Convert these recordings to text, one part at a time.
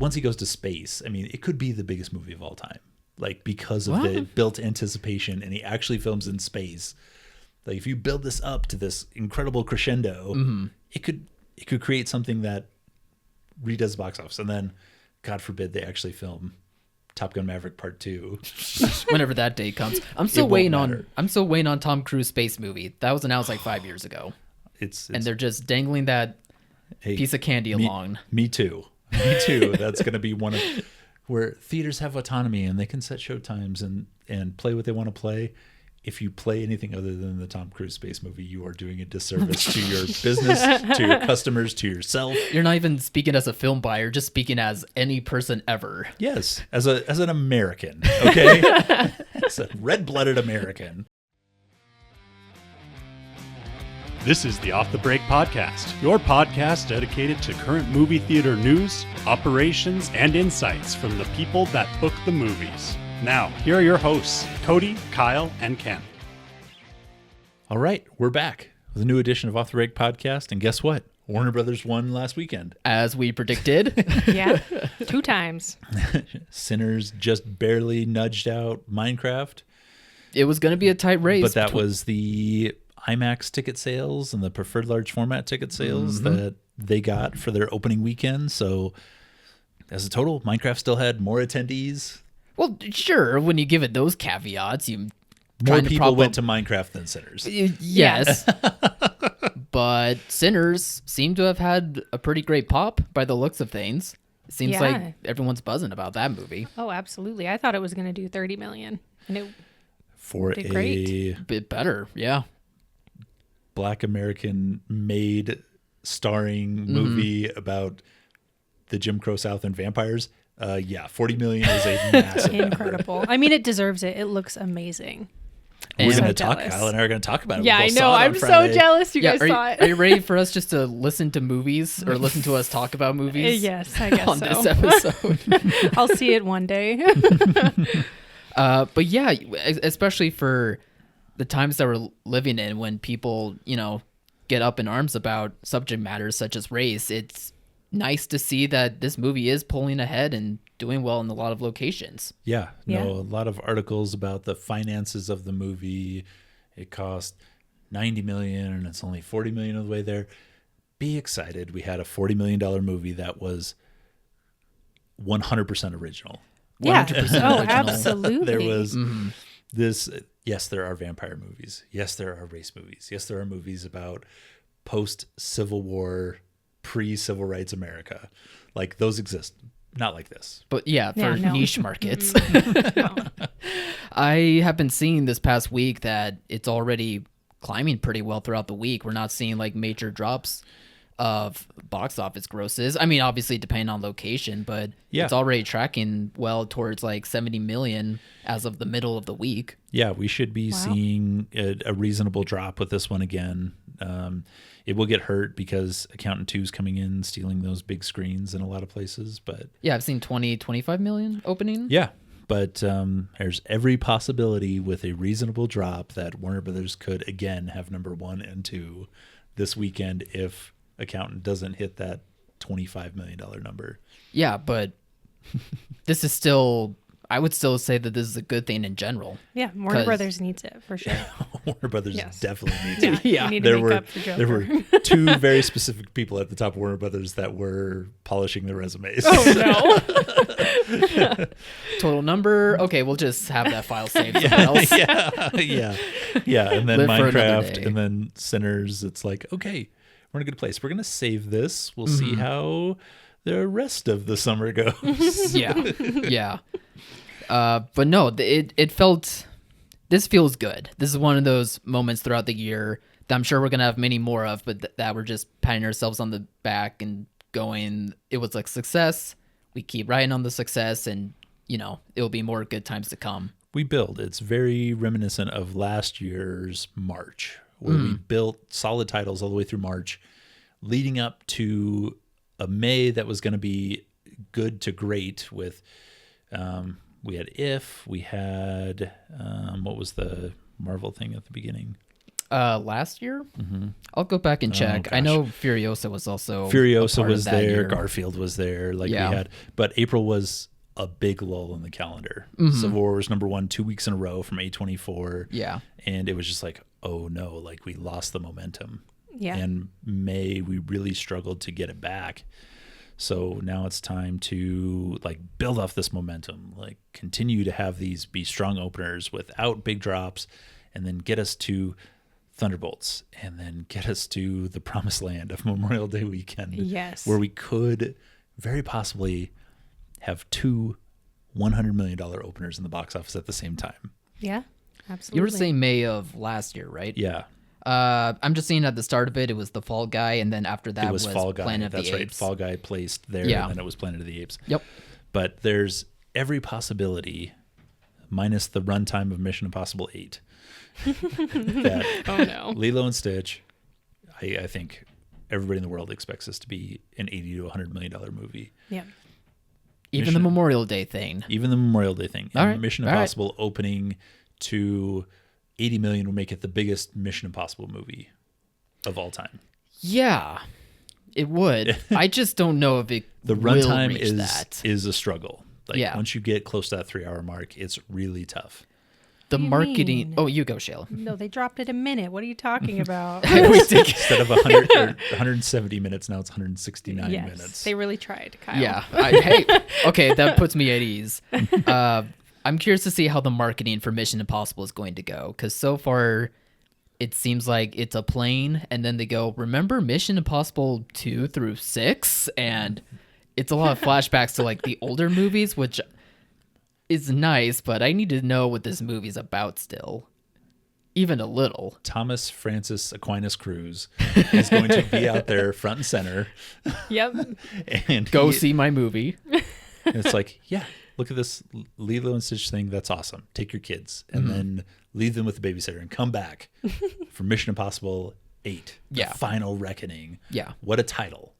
once he goes to space, I mean, it could be the biggest movie of all time, like because of the built anticipation, and he actually films in space. Like if you build this up to this incredible crescendo, it could create something that redoes the box office, and then God forbid they actually film Top Gun Maverick Part 2 whenever that day comes. I'm still waiting on Tom Cruise space movie. That was announced like 5 years ago. It's and they're just dangling that piece of candy along. Me too. That's going to be one of where theaters have autonomy and they can set show times and play what they want to play. If you play anything other than the Tom Cruise space movie, you are doing a disservice to your business, to your customers, to yourself. You're not even speaking as a film buyer, just speaking as any person ever. Yes, as an American, okay? As a red-blooded American. This is the Off the Break Podcast, your podcast dedicated to current movie theater news, operations, and insights from the people that book the movies. Now, here are your hosts, Cody, Kyle, and Ken. All right, we're back with a new edition of Off the Break Podcast, and guess what? Warner Brothers won last weekend. As we predicted. Yeah, 2 times. Sinners just barely nudged out Minecraft. It was going to be a tight race. But that was the IMAX ticket sales and the preferred large format ticket sales that they got for their opening weekend. So as a total, Minecraft still had more attendees. Well, sure, when you give it those caveats, more people went to Minecraft than Sinners. Yes. But Sinners seem to have had a pretty great pop by the looks of things. It seems like everyone's buzzing about that movie. Oh, absolutely. I thought it was going to do 30 million. And it did a great. Bit better, yeah. Black American made starring movie about the Jim Crow South and vampires. 40 million is a massive incredible number. I mean, it deserves it. It looks amazing. We're going to so talk. Kyle and I are going to talk about it. Yeah, I know. I'm so jealous you guys saw it. Are you ready for us just to listen to movies or listen to us talk about movies? Yes, I guess on so. This episode. I'll see it one day. But yeah, especially for the times that we're living in, when people, get up in arms about subject matters such as race, it's nice to see that this movie is pulling ahead and doing well in a lot of locations. Yeah. A lot of articles about the finances of the movie. It cost $90 million and it's only $40 million of the way there. Be excited. We had a $40 million movie that was 100% original. Yeah. 100% Oh, original. absolutely. There was this. Yes, there are vampire movies. Yes, there are race movies. Yes, there are movies about post-Civil War, pre-Civil Rights America. Like those exist. Not like this. But for niche markets. No. I have been seeing this past week that it's already climbing pretty well throughout the week. We're not seeing like major drops of box office grosses. I mean, obviously depending on location, but it's already tracking well towards like 70 million as of the middle of the week. Yeah, we should be seeing a reasonable drop with this one again. It will get hurt because Accountant 2 is coming in, stealing those big screens in a lot of places. But yeah, I've seen 25 million opening. Yeah, but there's every possibility with a reasonable drop that Warner Brothers could again have number 1 and 2 this weekend if Accountant doesn't hit that $25 million number. Yeah, but this is still, I would still say that this is a good thing in general. Yeah, Warner Brothers needs it for sure. Warner Brothers definitely needs it. Yeah. We need to make up for Joker. There were 2 very specific people at the top of Warner Brothers that were polishing their resumes. Oh, no. Total number. Okay, we'll just have that file saved somewhere else. Yeah. And then Live for another Minecraft day. and then Sinners. It's like, okay, we're in a good place. We're going to save this. We'll see how the rest of the summer goes. Yeah. But no, it felt, this feels good. This is one of those moments throughout the year that I'm sure we're going to have many more of, but that we're just patting ourselves on the back and going, it was a success. We keep riding on the success and, it'll be more good times to come. We build. It's very reminiscent of last year's March, where we built solid titles all the way through March, leading up to a May that was going to be good to great with, we had If, we had, what was the Marvel thing at the beginning? Last year? Mm-hmm. I'll go back and check. I know Furiosa was also Furiosa was there. Year. Garfield was there. We had, but April was a big lull in the calendar. Civil War was number 1 2 weeks in a row from A24. Yeah. And it was just like, oh no, we lost the momentum. Yeah. And May, we really struggled to get it back. So now it's time to build off this momentum, continue to have these be strong openers without big drops, and then get us to Thunderbolts, and then get us to the promised land of Memorial Day weekend. Yes. Where we could very possibly have 2 $100 million openers in the box office at the same time. Yeah, absolutely. You were saying May of last year, right? Yeah. I'm just seeing at the start of it was the Fall Guy, and then after that was Fall Guy. Planet of That's the right. Apes. Fall Guy placed there, Yeah. and then it was Planet of the Apes. Yep. But there's every possibility, minus the runtime of Mission Impossible 8, that Oh no. Lilo and Stitch, I think everybody in the world expects this to be an $80 to $100 million movie. Yeah. Even the Memorial Day thing. Even the Memorial Day thing. All right. Mission Impossible opening to 80 million would make it the biggest Mission Impossible movie of all time. Yeah, it would. I just don't know if it The will runtime reach that. is a struggle. Yeah. Once you get close to that 3-hour mark, it's really tough. The do you marketing. mean? Oh, you go, Shayla. No, they dropped it a minute. What are you talking about? Instead of 100 or 170 minutes, now it's 169 Yes, minutes. they really tried, Kyle. Yeah. Hey, okay, that puts me at ease. I'm curious to see how the marketing for Mission Impossible is going to go, because so far it seems like it's a plane, and then they go, remember Mission Impossible 2 through 6? And it's a lot of flashbacks to the older movies, which is nice, but I need to know what this movie's about still. Even a little. Thomas Francis Aquinas Cruz is going to be out there front and center. Yep. And Go see my movie. And it's yeah, look at this Lilo and Stitch thing. That's awesome. Take your kids and then leave them with the babysitter and come back for Mission Impossible 8. The Final Reckoning. Yeah. What a title.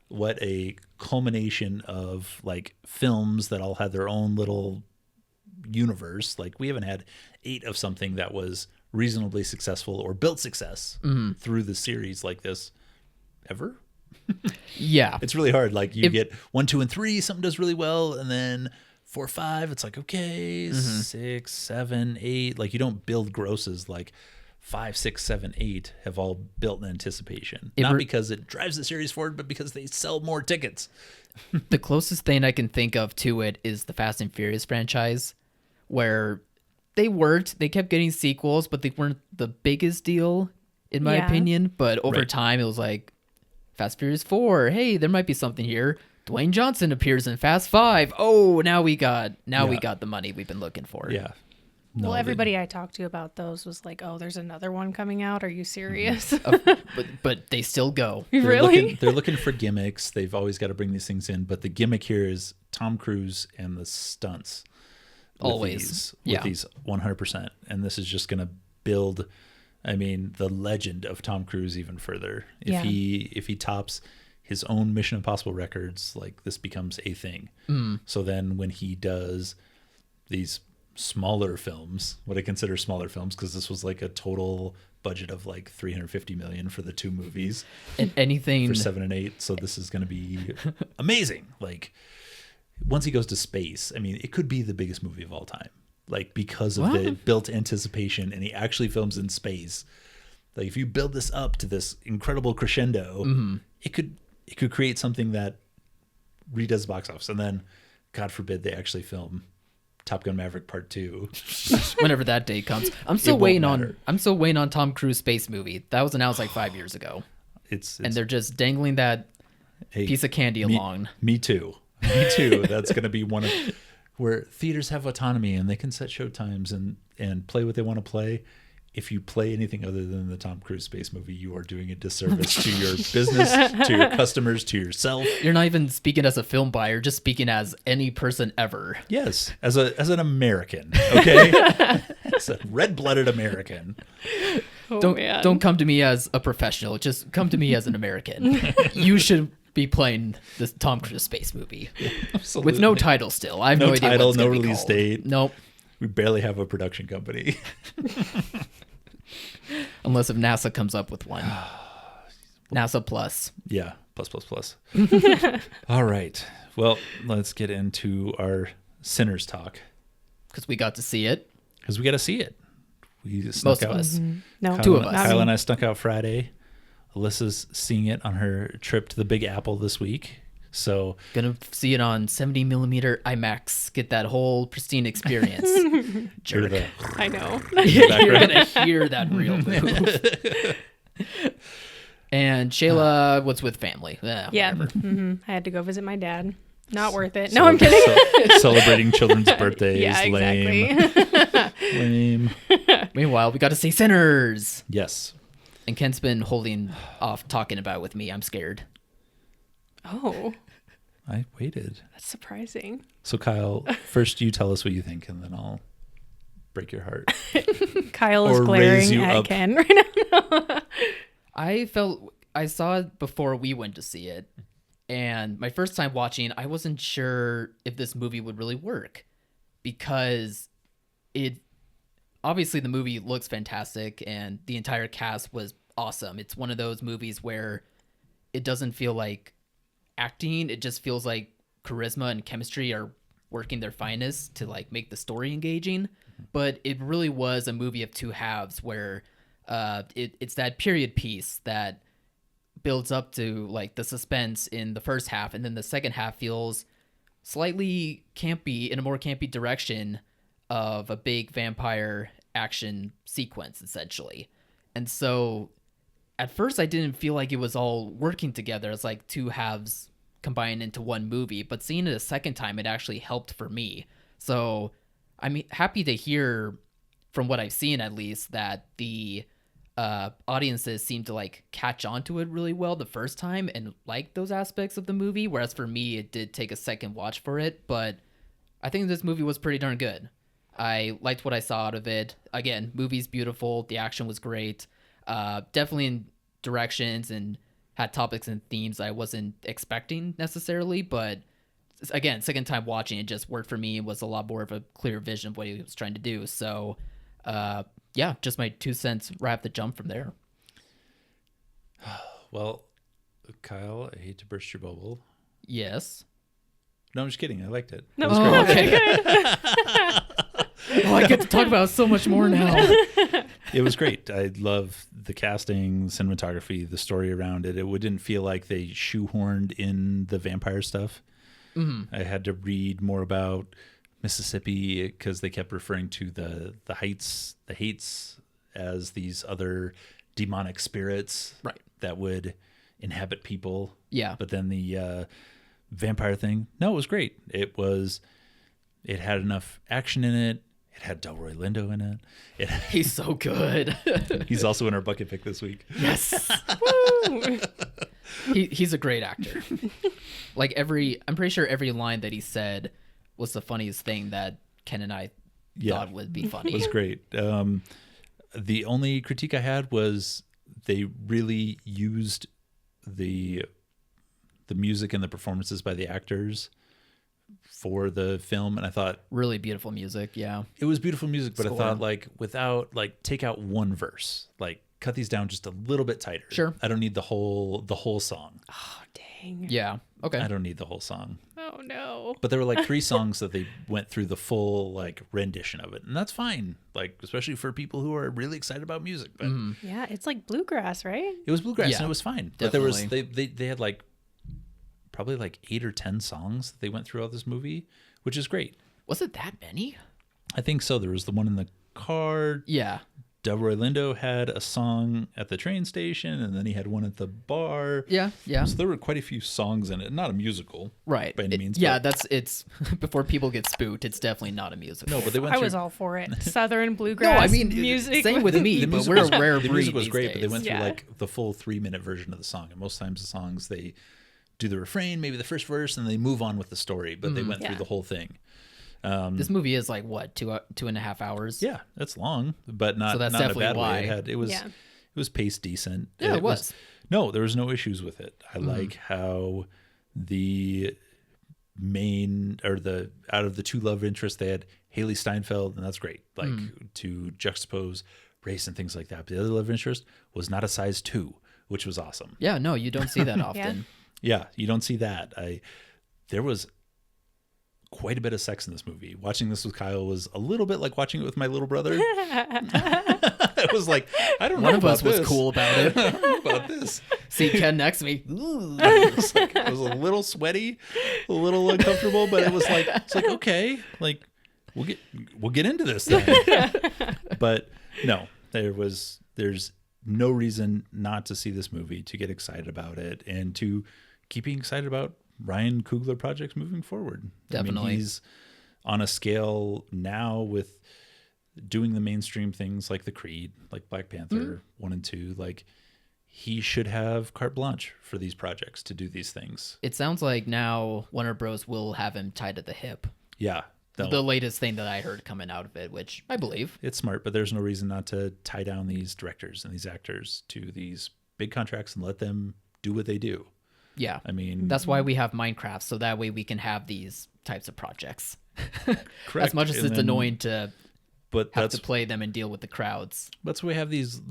What a culmination of films that all had their own little universe. We haven't had 8 of something that was reasonably successful or built success through the series like this ever. Yeah. It's really hard. You get 1, 2, and 3, something does really well, and then 4, 5, it's okay, 6, 7, 8. You don't build grosses 5, 6, 7, 8 have all built in anticipation. Not because it drives the series forward, but because they sell more tickets. The closest thing I can think of to it is the Fast and Furious franchise, where they worked. They kept getting sequels, but they weren't the biggest deal, in my opinion. But over time, it was Fast and Furious 4. Hey, there might be something here. Dwayne Johnson appears in Fast 5. Oh, now we got the money we've been looking for. Yeah. Well, everybody I talked to about those was oh, there's another one coming out. Are you serious? But they still go. Really? They're looking for gimmicks. They've always got to bring these things in. But the gimmick here is Tom Cruise and the stunts. Always. With these 100%. And this is just going to build, the legend of Tom Cruise even further. If he tops his own Mission Impossible records, this becomes a thing. So then when he does these smaller films, what I consider smaller films, because this was a total budget of $350 million for the 2 movies, And anything for 7 and 8. So this is going to be amazing. Once he goes to space, it could be the biggest movie of all time. Because of the built anticipation, and he actually films in space. If you build this up to this incredible crescendo, it could create something that redoes the box office, and then, God forbid, they actually film Top Gun Maverick Part 2. whenever that day comes. I'm still waiting on Tom Cruise space movie. That was announced 5 years ago. It's and they're just dangling that piece of candy along. Me too. Me too. That's going to be one of where theaters have autonomy and they can set show times and play what they want to play. If you play anything other than the Tom Cruise space movie, you are doing a disservice to your business, to your customers, to yourself. You're not even speaking as a film buyer, just speaking as any person ever. Yes, as an American, okay? As a red-blooded American. Don't come to me as a professional. Just come to me as an American. You should be playing this Tom Cruise space movie. Absolutely. With no title still. I have no idea title, what it's no gonna be release called. date. Nope. We barely have a production company. Unless if NASA comes up with one. NASA plus. Yeah, plus. All right. Well, let's get into our Sinners talk. Because we got to see it. Because we got to see it. We snuck Most out. of us. No, Two of us. Kyle and I snuck out Friday. Alyssa's seeing it on her trip to the Big Apple this week. So Gonna see it on 70 millimeter IMAX. Get that whole pristine experience. hear the I know. You're gonna hear that real move. And Shayla was with family. Yeah. Whatever. I had to go visit my dad. Not worth it. No, I'm kidding. Celebrating children's birthdays. Yeah, Lame. exactly. Lame. Meanwhile, we got to see Sinners. Yes. And Ken's been holding off talking about it with me. I'm scared. Oh, I waited. that's surprising. So Kyle, first you tell us what you think, and then I'll break your heart. Kyle is Or raise glaring you at up. Ken right now. I saw it before we went to see it. And my first time watching, I wasn't sure if this movie would really work. Because obviously the movie looks fantastic and the entire cast was awesome. It's one of those movies where it doesn't feel like acting, it just feels like charisma and chemistry are working their finest to like make the story engaging. But it really was a movie of two halves where it's that period piece that builds up to like the suspense in the first half, and then the second half feels slightly campy in a more campy direction of a big vampire action sequence essentially. And so at first I didn't feel like it was all working together as like two halves combined into one movie, but seeing it a second time, it actually helped for me. So I'm happy to hear from what I've seen at least that the audiences seem to like catch on to it really well the first time and like those aspects of the movie, whereas for me it did take a second watch for it. But I think this movie was pretty darn good. I liked what I saw out of it. Again, movie's beautiful, the action was great, definitely in directions and had topics and themes I wasn't expecting necessarily, but again, second time watching it just worked for me. It was a lot more of a clear vision of what he was trying to do. So yeah, just my 2 cents right off the jump from there. Well, Kyle, I hate to burst your bubble. Yes. No, I'm just kidding. I liked it. No, Oh, okay. Oh, I get to talk about it so much more now. It was great. I love the casting, cinematography, the story around it. It didn't feel like they shoehorned in the vampire stuff. Mm-hmm. I had to read more about Mississippi because they kept referring to the Heights as these other demonic spirits Right. that would inhabit people. Yeah. But then the vampire thing, no, it was great. It had enough action in it. It had Delroy Lindo in it. He's so good. He's also in our bucket pick this week. Yes. He's a great actor. Like I'm pretty sure every line that he said was the funniest thing that Ken and I thought would be funny. It was great. The only critique I had was they really used the music and the performances by the actors for the film, and I thought Really beautiful music, yeah. it was beautiful music, but Score. I thought like without like take out one verse, like cut these down just a little bit tighter. Sure. I don't need the whole song. Oh, dang. Yeah. Okay. I don't need the whole song. Oh, no. But there were like 3 songs that they went through the full like rendition of it, and that's fine. Like especially for people who are really excited about music. But Yeah, it's like bluegrass, right? it was bluegrass Yeah, and it was fine. definitely. But there was they had like probably like 8 or 10 songs that they went through all this movie, which is great. Was it that many? I think so. There was the one in the car. Yeah. Delroy Lindo had a song at the train station, and then he had one at the bar. Yeah. Yeah. So there were quite a few songs in it. Not a musical, Right. by any means. Yeah, but- it's before people get spooked, it's definitely not a musical. no, but they went I through. was all for it. Southern No, bluegrass I mean music. same with me, the but music we're was, a rare the breed music was these great, but they days. went through Yeah. like the full 3-minute version of the song. And most times the songs they do the refrain, maybe the first verse, and they move on with the story. But they went through Yeah. the whole thing. This movie is like what, 2.5 hours? Yeah, it's long, but not So that's not in a definitely bad why. way. It was Yeah. it was paced decent. Yeah, it was. No, there was no issues with it. I like how the main or out of the 2 love interests they had Haley Steinfeld, and that's great. Like to juxtapose race and things like that. But the other love interest was not a size 2, which was awesome. Yeah, no, you don't see that often. Yeah, you don't see that. There was quite a bit of sex in this movie. Watching this with Kyle was a little bit like watching it with my little brother. It was like, I don't know. One of us this. was cool about it. I don't know about this. See Ken next to me. It was a little sweaty, a little uncomfortable, but it was like, it's like, okay, like we'll get into this then. But no, there's no reason not to see this movie, to get excited about it, and to keep being excited about Ryan Coogler projects moving forward. Definitely. I mean, he's on a scale now with doing the mainstream things like The Creed, like Black Panther 1 and 2. Like, he should have carte blanche for these projects to do these things. It sounds like now Warner Bros. Will have him tied at the hip. Yeah. The latest thing that I heard coming out of it, which I believe. It's smart, but there's no reason not to tie down these directors and these actors to these big contracts and let them do what they do. Yeah. I mean, that's why we have Minecraft, so that way we can have these types of projects. correct. As much as it's annoying to have to play them and deal with the crowds. That's why we have these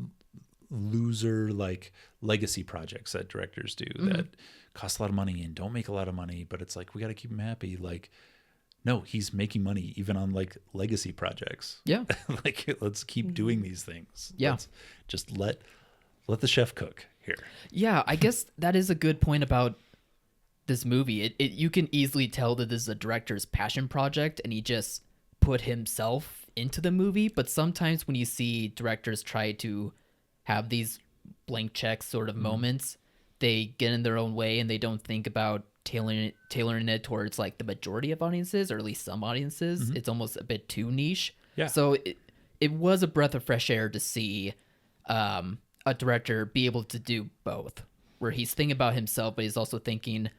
loser like legacy projects that directors do that cost a lot of money and don't make a lot of money, but it's like, we got to keep him happy. Like, no, he's making money even on like legacy projects. Yeah. Like, let's keep doing these things. Yeah. Let's just let the chef cook here. Yeah, I guess that is a good point about this movie. You can easily tell that this is a director's passion project and he just put himself into the movie. But sometimes when you see directors try to have these blank check sort of moments, they get in their own way and they don't think about tailoring it towards like the majority of audiences, or at least some audiences. It's almost a bit too niche. Yeah. So it was a breath of fresh air to see a director be able to do both, where he's thinking about himself, but he's also thinking,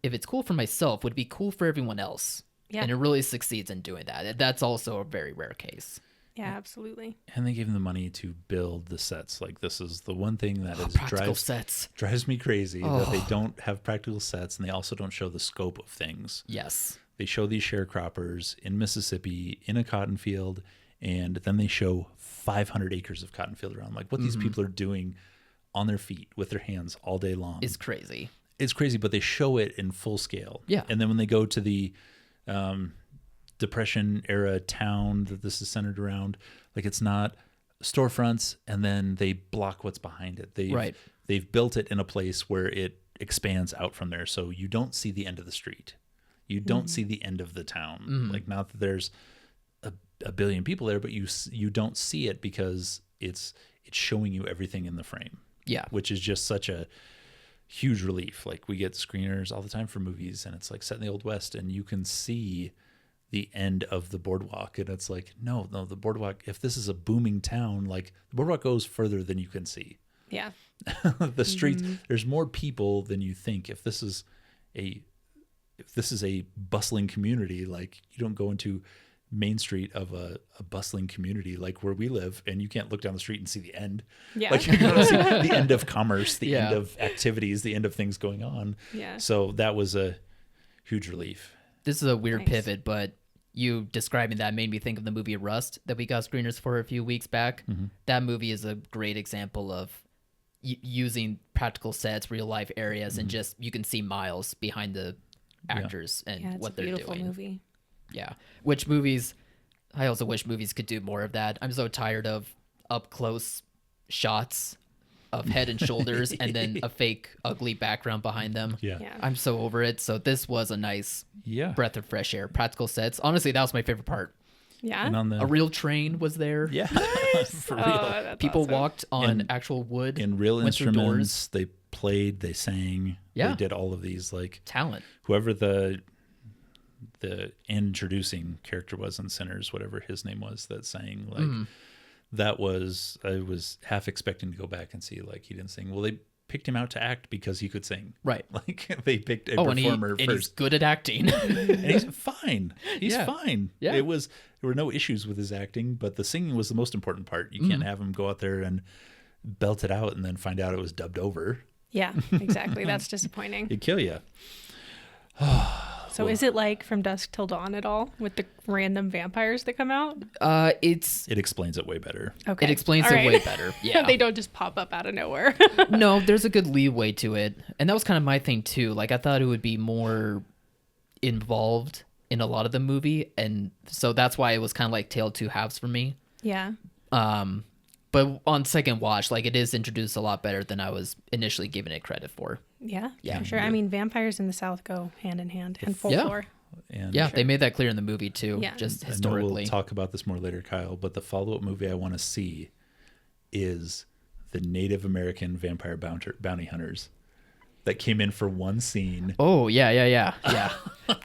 if it's cool for myself, would it be cool for everyone else? Yeah. And it really succeeds in doing that. That's also a very rare case. Yeah, absolutely. And they gave him the money to build the sets. Like, this is the one thing that Practical sets. drives me crazy, that they don't have practical sets, and they also don't show the scope of things. Yes. They show these sharecroppers in Mississippi in a cotton field, and then they show 500 acres of cotton field around. Like, what these people are doing on their feet with their hands all day long It's crazy. It's crazy, but they show it in full scale. Yeah. And then when they go to the Depression era town that this is centered around, like, it's not storefronts and then they block what's behind it. They've built it in a place where it expands out from there, so you don't see the end of the street. You don't see the end of the town. Like, not that there's a billion people there, but you don't see it because it's showing you everything in the frame. Yeah. Which is just such a huge relief. Like, we get screeners all the time for movies, and it's like set in the Old West, and you can see the end of the boardwalk, and it's like, no, the boardwalk, if this is a booming town, like, the boardwalk goes further than you can see. Yeah. The streets, there's more people than you think. If this is a bustling community, like, you don't go into Main Street of a bustling community like where we live, and you can't look down the street and see the end. Yeah. Like, you don't see the end of commerce, the end of activities, the end of things going on. Yeah. So that was a huge relief. This is a weird Nice. pivot, but you describing that made me think of the movie Rust that we got screeners for a few weeks back. That movie is a great example of using practical sets, real life areas, and just you can see miles behind the actors and Yeah, it's what a they're beautiful doing. movie. Yeah. I also wish movies could do more of that. I'm so tired of up close shots of head and shoulders and then a fake ugly background behind them. Yeah. Yeah. I'm so over it. So this was a nice Yeah. breath of fresh air. Practical sets. Honestly, that was my favorite part. Yeah. And on A real train was there. yeah. For real. Oh, that's People awesome. walked on And actual wood. In real went through instruments, they played, they sang, Yeah. they did all of these. Like, Talent. whoever the introducing character was in Sinners, whatever his name was, that sang, like, that was, I was half expecting to go back and see, like, he didn't sing. Well, they picked him out to act because he could sing. Right. Like, they picked a And performer he's first. good at acting. And he's fine. He's Yeah. fine. Yeah. There were no issues with his acting, but the singing was the most important part. You can't have him go out there and belt it out and then find out it was dubbed over. Yeah, exactly. That's disappointing. It'd kill you. So is it like From Dusk Till Dawn at all with the random vampires that come out? It explains it way better. Okay. It explains all it right. way better. Yeah. They don't just pop up out of nowhere. No, there's a good leeway to it. And that was kind of my thing too. Like I thought it would be more involved in a lot of the movie, and so that's why it was kind of like Tale of Two Halves for me. Yeah. But on second watch, like it is introduced a lot better than I was initially giving it credit for. Yeah, Yeah. for sure. I mean, vampires in the South go hand in hand and folklore. And Yeah, they made that clear in the movie too. Yeah. Just I know historically. we'll talk about this more later, Kyle, but the follow-up movie I want to see is the Native American vampire bounty hunters that came in for one scene. Oh, yeah.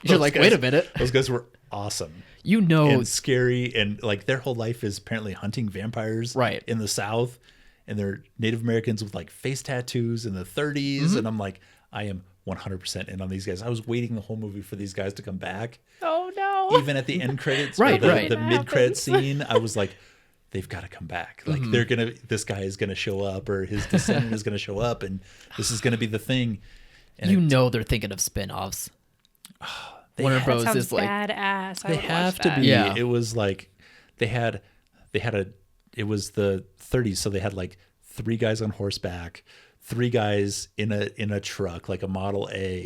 You're like, wait a minute. Those guys were awesome. You know, And scary, and like their whole life is apparently hunting vampires Right. in the South, and they're Native Americans with like face tattoos in the 30s, Mm-hmm. and I'm like, I am 100% in on these guys. I was waiting the whole movie for these guys to come back. Oh no. Even at the end credits, Right, or right. the That mid-credit happens. scene, I was like, they've got to come back. Like this guy is gonna show up, or his descendant is gonna show up, and this is gonna be the thing. And you know they're thinking of spin-offs. Warner have- Bros Sounds is like, badass. I they would have watch to that. be. Yeah. It was like they had it was the 30s, so they had like 3 guys on horseback, 3 guys in a truck, like a Model A,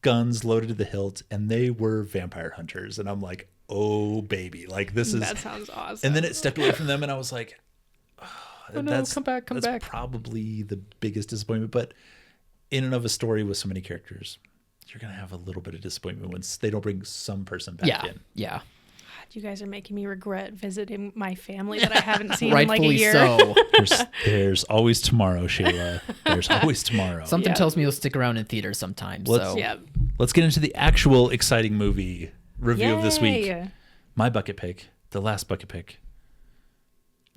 guns loaded to the hilt, and they were vampire hunters. And I'm like, oh baby, like this is. That sounds awesome. And then it stepped away from them, and I was like, Oh, no, come back. That's probably the biggest disappointment. But in and of a story with so many characters, you're gonna have a little bit of disappointment once they don't bring some person back in. Yeah. you guys are making me regret visiting my family that I haven't seen in like a Rightfully year. so. There's always tomorrow, Shayla. There's always tomorrow. Something Yeah. tells me you'll stick around in theaters sometime. Let's- So Yeah. Let's get into the actual exciting movie review of this week. Yay. My bucket pick, the last bucket pick,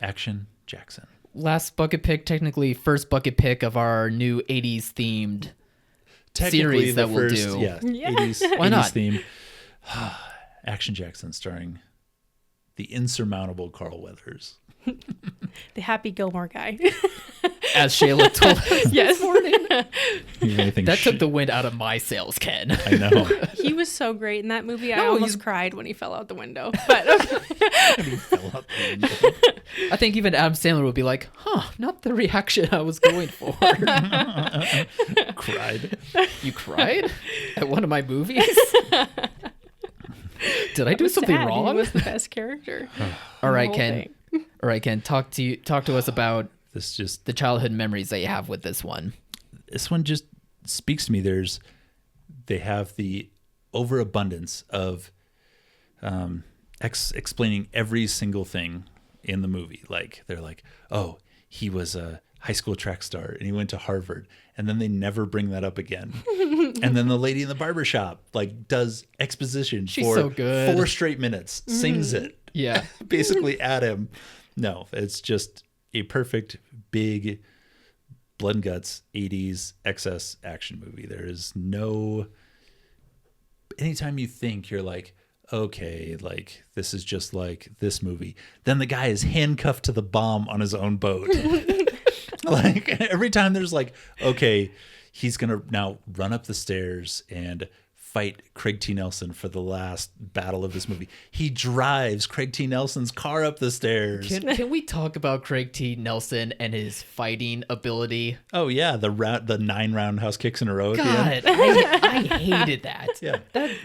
Action Jackson. last bucket pick, technically first bucket pick of our new 80s themed Technically series the that we'll first, do. Yeah, Yeah. 80s, Why 80s not? theme. Action Jackson starring the insurmountable Carl Weathers. The Happy Gilmore guy. As Shayla told us Yes. this morning. You really think That took the wind out of my sails, Ken. I know. He was so great in that movie. I No, almost he's- cried when he fell out the window. But He fell out the window. I think even Adam Sandler would be like, not the reaction I was going for. Cried. You cried at one of my movies? Did I do something sad. He wrong? was the best character. All right, whole Ken. thing. All right, Ken. Talk to us about This just the childhood memories that you have with this one. this one just speaks to me. They have the overabundance of explaining every single thing in the movie. Like they're like, oh, he was a high school track star and he went to Harvard, and then they never bring that up again. And then the lady in the barbershop like does exposition She's for so good. 4 straight minutes, sings it Yeah. basically at him. No, it's just a perfect big blood and guts 80s excess action movie. There is no, anytime you think you're like, okay, like this is just like this movie, then the guy is handcuffed to the bomb on his own boat. Like every time there's like, okay, he's gonna now run up the stairs and fight Craig T. Nelson for the last battle of this movie. He drives Craig T. Nelson's car up the stairs. Can we talk about Craig T. Nelson and his fighting ability? Oh yeah, the 9 roundhouse kicks in a row at the end. God, I hated that. Yeah.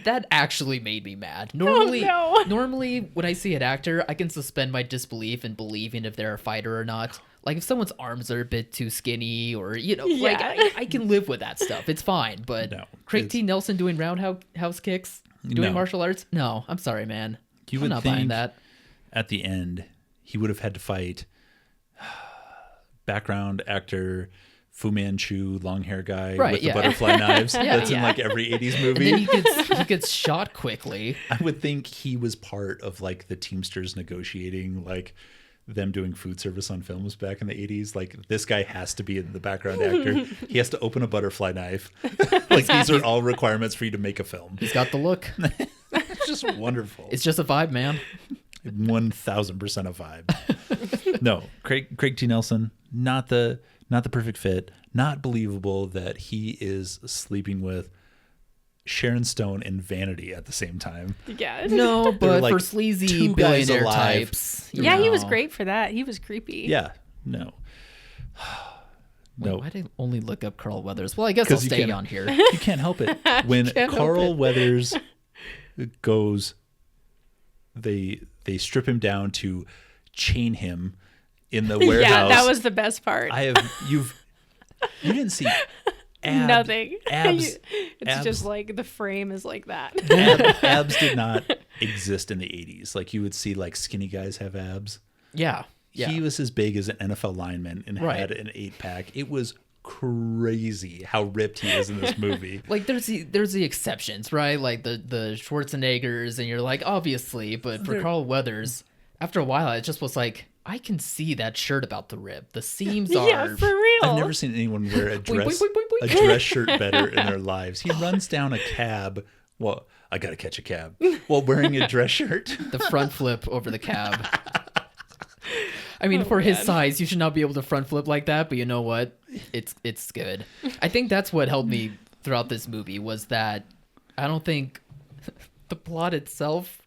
That actually made me mad. Normally, no. normally when I see an actor, I can suspend my disbelief in believing if they're a fighter or not. Like if someone's arms are a bit too skinny, or like Yeah. I can live with that stuff. It's fine. But No, Craig it's- T. Nelson doing roundhouse kicks, doing No. martial arts? No, I'm sorry, man. You I'm would not buying think that. at the end he would have had to fight background actor Fu Manchu, long hair guy Right, with yeah. the butterfly knives. Yeah. That's in Yeah. like every 80s And movie. then he gets shot quickly. I would think he was part of like the Teamsters negotiating like them doing food service on films back in the 80s. Like this guy has to be the background actor. He has to open a butterfly knife. Like these are all requirements for you to make a film. He's got the look. It's just wonderful. It's just a vibe, man. 1000% a vibe. No, Craig T. Nelson, not the perfect fit, not believable that he is sleeping with Sharon Stone and Vanity at the same time. Yeah. No, but like for sleazy two guys billionaire alive. types. Yeah, he was great for that. He was creepy. Yeah, no. Wait, No, why did I only look up Carl Weathers? Well, I guess I'll 'Cause you stay can't- on here. you can't help it. When Can't help Carl it. Weathers goes, they strip him down to chain him in the warehouse. Yeah, that was the best part. you didn't see Nothing. abs. It's abs- just like the frame is like that. abs did not exist in the 80s. Like you would see like skinny guys have abs. Yeah. He was as big as an NFL lineman and Right. had an 8-pack. It was crazy how ripped he was in this movie. Like there's the exceptions, right? Like the Schwarzeneggers, and you're like, obviously, but for Carl Weathers, after a while, it just was like, I can see that shirt about to rip. The seams are. Yeah, for real. I've never seen anyone wear a dress boing, boing, boing. a dress shirt better in their lives. He runs down a cab. Well, I gotta catch a cab while wearing a dress shirt. The front flip over the cab. I mean, for his man. size, you should not be able to front flip like that, but you know what? It's good. I think that's what helped me throughout this movie was that I don't think the plot itself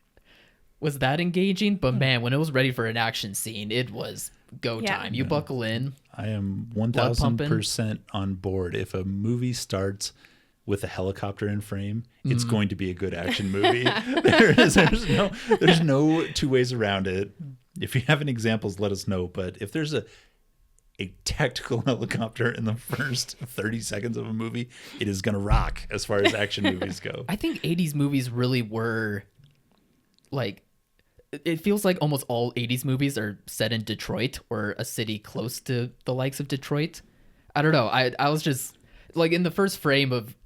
was that engaging, but man, when it was ready for an action scene, it was go Yeah. time. You buckle in. I am Blood pumping. 1000% on board. If a movie starts with a helicopter in frame, it's going to be a good action movie. There's no two ways around it. If you have any examples, let us know. But if there's a tactical helicopter in the first 30 seconds of a movie, it is going to rock as far as action movies go. I think 80s movies really were like it feels like almost all 80s movies are set in Detroit or a city close to the likes of Detroit. I don't know. I was just like in the first frame of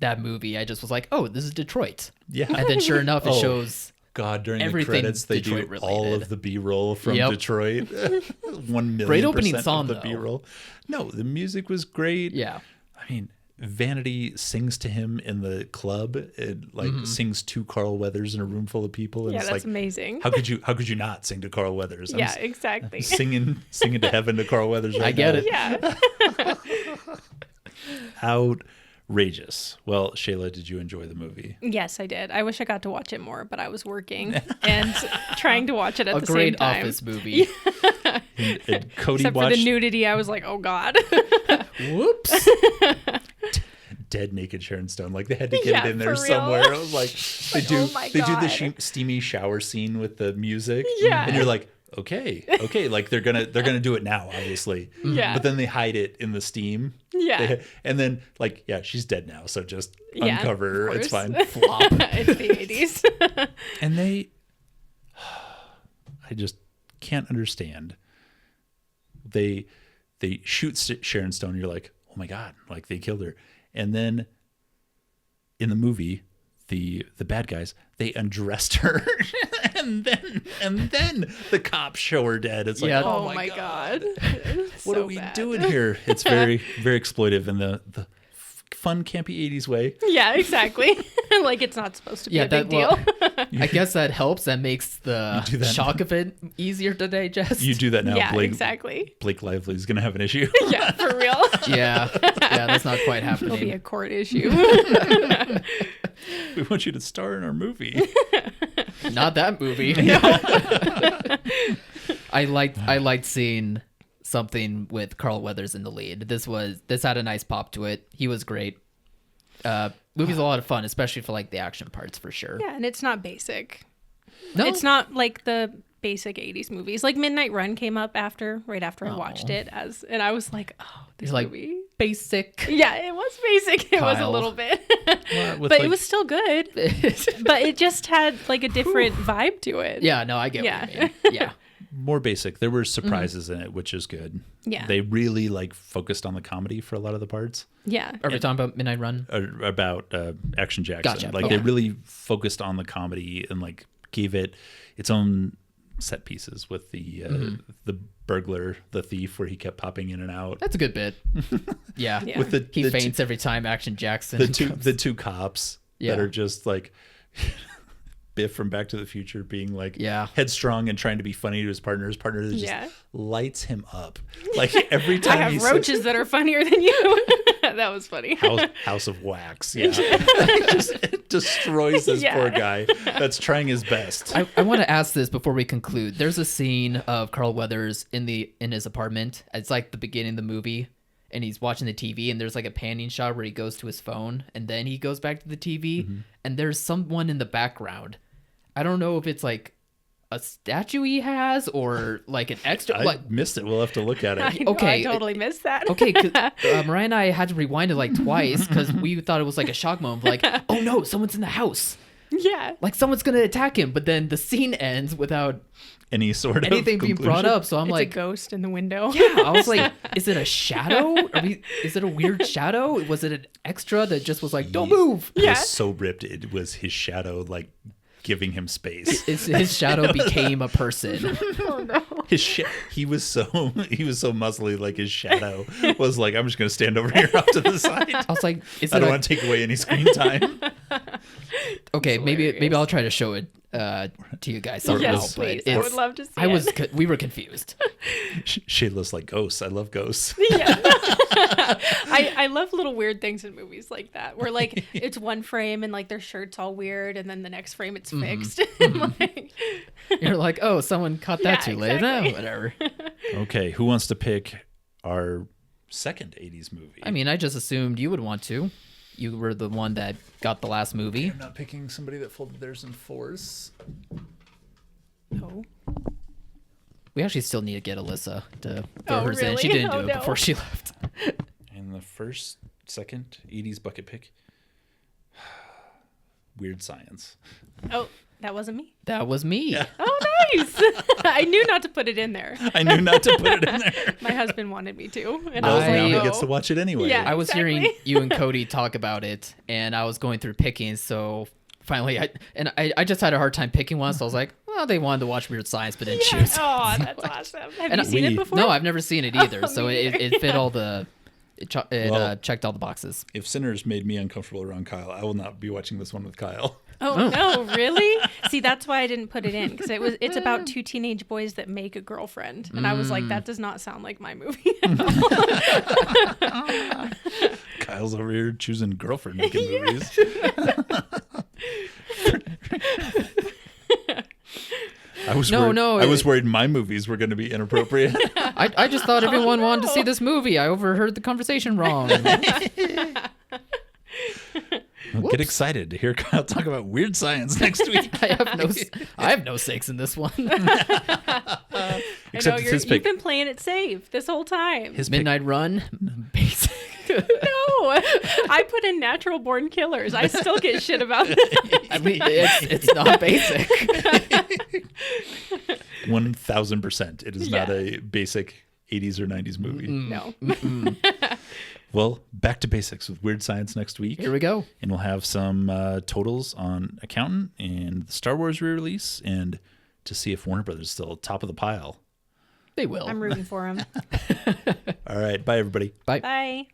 that movie, I just was like, oh, this is Detroit. Yeah. And then sure enough, it Oh. shows God, during everything the credits, they Detroit do all related. of the B-roll from Yep. Detroit. 1 million Great opening % song, of the though. B-roll. No, the music was great. yeah. I mean, Vanity sings to him in the club. It like sings to Carl Weathers in a room full of people. And Yeah, it's that's like, amazing. how could you not sing to Carl Weathers? I'm Yeah, exactly. singing to heaven to Carl Weathers right I get now. it. Yeah. Outrageous. Well, Shayla, did you enjoy the movie? Yes, I did. I wish I got to watch it more, but I was working and trying to watch it at A the same great time. office movie. And Cody Except for watched the nudity, I was like, oh God. Whoops. dead naked Sharon Stone. Like they had to get Yeah, it in there for real. somewhere. It was like they oh my do the God. steamy shower scene with the music. Yeah. And you're like, okay, like they're gonna do it now, obviously. Yeah. But then they hide it in the steam. Yeah. And then like, yeah, she's dead now, so just Yeah, uncover her. of It's course. fine. Flop. It's the 80s. And I just can't understand. They shoot Sharon Stone. You're like, oh my God, like they killed her. And then in the movie, the bad guys, they undressed her, and then the cops show her dead. It's like, Yeah. oh, Oh my God. what So are we bad. doing here? It's very very exploitive in the fun campy 80s way. Yeah, exactly. Like it's not supposed to be a big deal. I guess that helps. That makes the do that. shock of it easier to digest. You do that now, Yeah, Blake. Exactly. Blake Lively's gonna have an issue. Yeah, for real. Yeah, that's not quite It'll be happening. a court issue. We want you to star in our movie. Not that movie. I liked seeing something with Carl Weathers in the lead. This had a nice pop to it. He was great. Movie's a lot of fun, especially for like the action parts for sure. Yeah, and it's not basic. No, It's not like the basic 80s movies. Like Midnight Run came up right after I watched it and I was like, oh, this It's like movie. basic. Yeah, it was basic. It was a Kyle. little bit. With, But like, it was still good. But it just had like a different vibe to it. Yeah, no, I get Yeah. what you mean. Yeah. more basic. There were surprises in it, which is good. Yeah. They really like focused on the comedy for a lot of the parts. Yeah. Are we talking about Midnight Run? About Action Jackson. Gotcha. Like Okay. they really focused on the comedy and like gave it its own set pieces with the burglar, the thief, where he kept popping in and out. That's a good bit. Yeah. Yeah. With the He the faints every time Action Jackson. the two cops Yeah. that are just like Biff from Back to the Future being like Yeah. headstrong and trying to be funny to his partner. His partner just Yeah. lights him up. Like every I time have he roaches that are funnier than you. That was funny. House of Wax. Yeah. It just destroys this poor guy that's trying his best. I want to ask this before we conclude. There's a scene of Carl Weathers in his apartment. It's like the beginning of the movie, and he's watching the TV, and there's like a panning shot where he goes to his phone, and then he goes back to the TV, and there's someone in the background. I don't know if it's like a statue he has or like an extra. I missed it. We'll have to look at it. Okay. I totally missed that. Okay, Mariah and I had to rewind it like twice because we thought it was like a shock moment. Like, oh no, someone's in the house. Yeah. Like someone's gonna attack him, but then the scene ends without Any sort of anything being brought conclusion? up. So I'm It's like, a ghost in the window. yeah. I was like, is it a shadow? Is it a weird shadow? Was it an extra that just was like, don't move? He Yeah. was so ripped. It was his shadow, like giving him space. His shadow became a person. Oh no. He was so muscly. Like his shadow was like, I'm just gonna stand over here off to the side. I was like, is I it don't want to take away any screen time. okay? Maybe I'll try to show it to you guys somehow. Yes, but please. I would love to see it. We were confused. Shayla's like ghosts. I love ghosts. Yeah. I love little weird things in movies like that where like it's one frame and like their shirt's all weird and then the next frame it's fixed. Like, You're like, oh, someone caught that Yeah, too late. exactly. No, whatever. Okay, who wants to pick our second 80s movie? I mean, I just assumed you would want to. You were the one that got the last movie. I'm not picking somebody that folded theirs in fours. no. We actually still need to get Alyssa to throw hers in. really? She didn't Oh, do it no. before she left. And the second 80s bucket pick. Weird Science. Oh, that wasn't me. That was me. Oh, nice. I knew not to put it in there. I knew not to put it in there. My husband wanted me to. And Well, I was like, now he no. gets to watch it anyway. Yeah. I was Exactly. hearing you and Cody talk about it, and I was going through picking, so finally I just had a hard time picking one, so I was like, well, they wanted to watch Weird Science, but didn't Yeah. choose. Oh, that's awesome. Have And you seen it we- before? No, I've never seen it either, so Me it fit all the... It Well- checked all the boxes. If Sinners made me uncomfortable around Kyle, I will not be watching this one with Kyle. Oh no, really? See, that's why I didn't put it in because it's about two teenage boys that make a girlfriend, and I was like, that does not sound like my movie. Kyle's over here choosing girlfriend making movies. I was worried my movies were going to be inappropriate. I just thought everyone wanted to see this movie. I overheard the conversation wrong. Well, get excited to hear Kyle talk about Weird Science next week. I have no stakes in this one. I know Except it's his you've pick. been playing it safe this whole time. His pick. Midnight Run, basic. No, I put in Natural Born Killers. I still get shit about that. I mean, it's not basic. 1000%. It is not Yeah. a basic 80s or 90s movie. No. Well, back to basics with Weird Science next week. Here we go. And we'll have some totals on Accountant and the Star Wars re-release, and to see if Warner Brothers is still top of the pile. They will. I'm rooting for him. All right. Bye, everybody. Bye. Bye.